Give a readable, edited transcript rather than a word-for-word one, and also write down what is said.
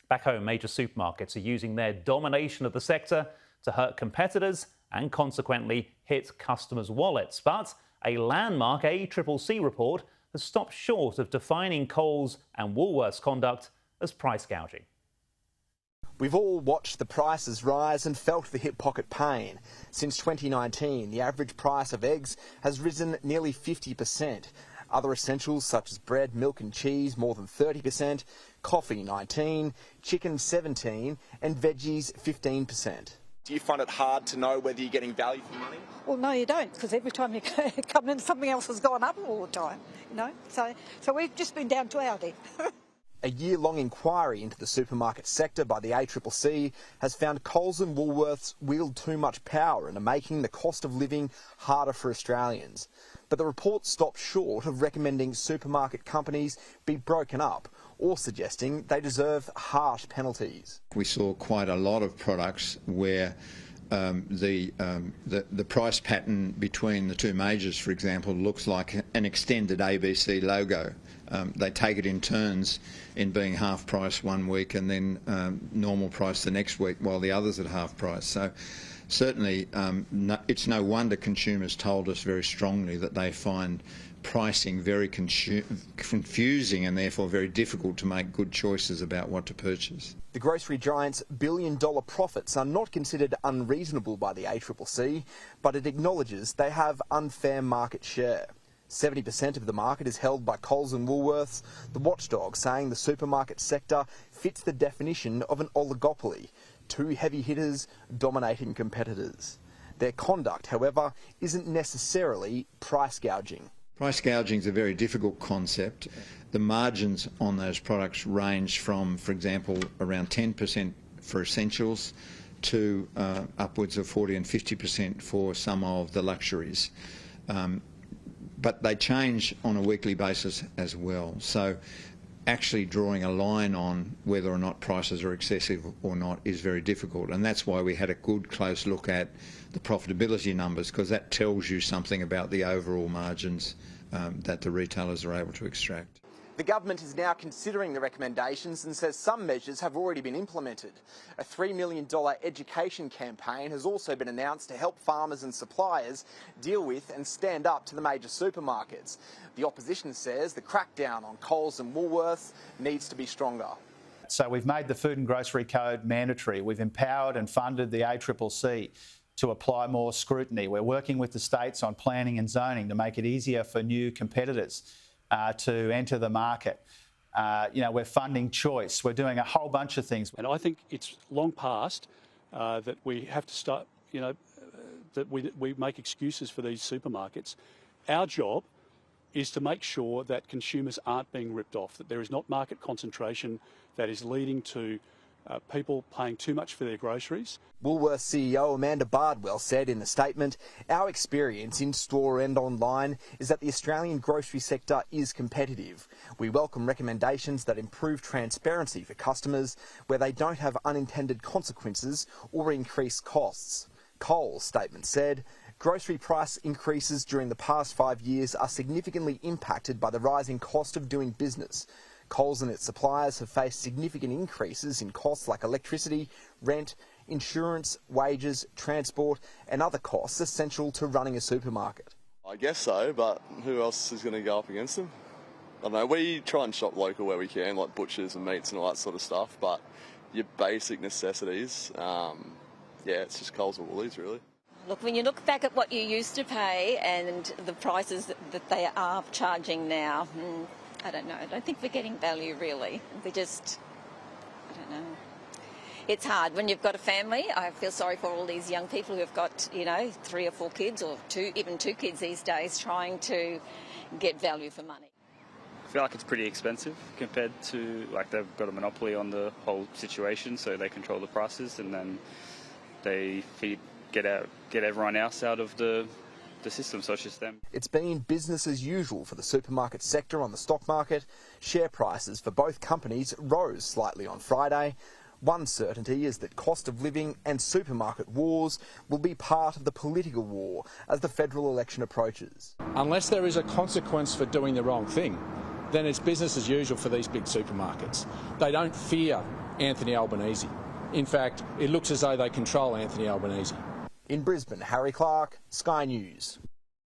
Back home, major supermarkets are using their domination of the sector to hurt competitors and consequently hit customers' wallets. But a landmark ACCC report has stopped short of defining Coles and Woolworths' conduct as price gouging. We've all watched the prices rise and felt the hip pocket pain. Since 2019, the average price of eggs has risen nearly 50%. Other essentials such as bread, milk and cheese more than 30%, coffee 19%, chicken 17% and veggies 15%. Do you find it hard to know whether you're getting value for money? Well, no, you don't, because every time you come in, something else has gone up all the time, you know. So we've just been down to Aldi. A year-long inquiry into the supermarket sector by the ACCC has found Coles and Woolworths wield too much power and are making the cost of living harder for Australians. But the report stopped short of recommending supermarket companies be broken up or suggesting they deserve harsh penalties. We saw quite a lot of products where the price pattern between the two majors, for example, looks like an extended ABC logo. They take it in turns in being half price one week and then normal price the next week while the others at half price. So certainly it's no wonder consumers told us very strongly that they find pricing very confusing and therefore very difficult to make good choices about what to purchase. The grocery giant's billion-dollar profits are not considered unreasonable by the ACCC, but it acknowledges they have unfair market share. 70% of the market is held by Coles and Woolworths, the watchdog saying the supermarket sector fits the definition of an oligopoly, two heavy hitters dominating competitors. Their conduct, however, isn't necessarily price gouging. Price gouging is a very difficult concept. The margins on those products range from, for example, around 10% for essentials to upwards of 40 and 50% for some of the luxuries. But they change on a weekly basis as well. So actually drawing a line on whether or not prices are excessive or not is very difficult, and that's why we had a good close look at the profitability numbers, because that tells you something about the overall margins that the retailers are able to extract. The government is now considering the recommendations and says some measures have already been implemented. A $3 million education campaign has also been announced to help farmers and suppliers deal with and stand up to the major supermarkets. The opposition says the crackdown on Coles and Woolworths needs to be stronger. So we've made the Food and Grocery Code mandatory. We've empowered and funded the ACCC to apply more scrutiny. We're working with the states on planning and zoning to make it easier for new competitors to enter the market. We're funding choice. We're doing a whole bunch of things. And I think it's long past that we have to start, that we make excuses for these supermarkets. Our job is to make sure that consumers aren't being ripped off, that there is not market concentration that is leading to people paying too much for their groceries. Woolworths CEO Amanda Bardwell said in a statement, "Our experience in store and online is that the Australian grocery sector is competitive. We welcome recommendations that improve transparency for customers where they don't have unintended consequences or increase costs." Coles' statement said, "Grocery price increases during the past 5 years are significantly impacted by the rising cost of doing business. Coles and its suppliers have faced significant increases in costs like electricity, rent, insurance, wages, transport and other costs essential to running a supermarket." I guess so, but who else is going to go up against them? I don't know, we try and shop local where we can, like butchers and meats and all that sort of stuff, but your basic necessities, it's just Coles or Woolies really. Look, when you look back at what you used to pay and the prices that they are charging now, I don't know. I don't think we're getting value, really. I don't know. It's hard when you've got a family. I feel sorry for all these young people who have got, 3 or 4 kids or even two kids these days trying to get value for money. I feel like it's pretty expensive compared to, they've got a monopoly on the whole situation, so they control the prices and then they get everyone else out of the system, so it's just them. It's been business as usual for the supermarket sector on the stock market. Share prices for both companies rose slightly on Friday. One certainty is that cost of living and supermarket wars will be part of the political war as the federal election approaches. Unless there is a consequence for doing the wrong thing, then it's business as usual for these big supermarkets. They don't fear Anthony Albanese. In fact, it looks as though they control Anthony Albanese. In Brisbane, Harry Clark, Sky News.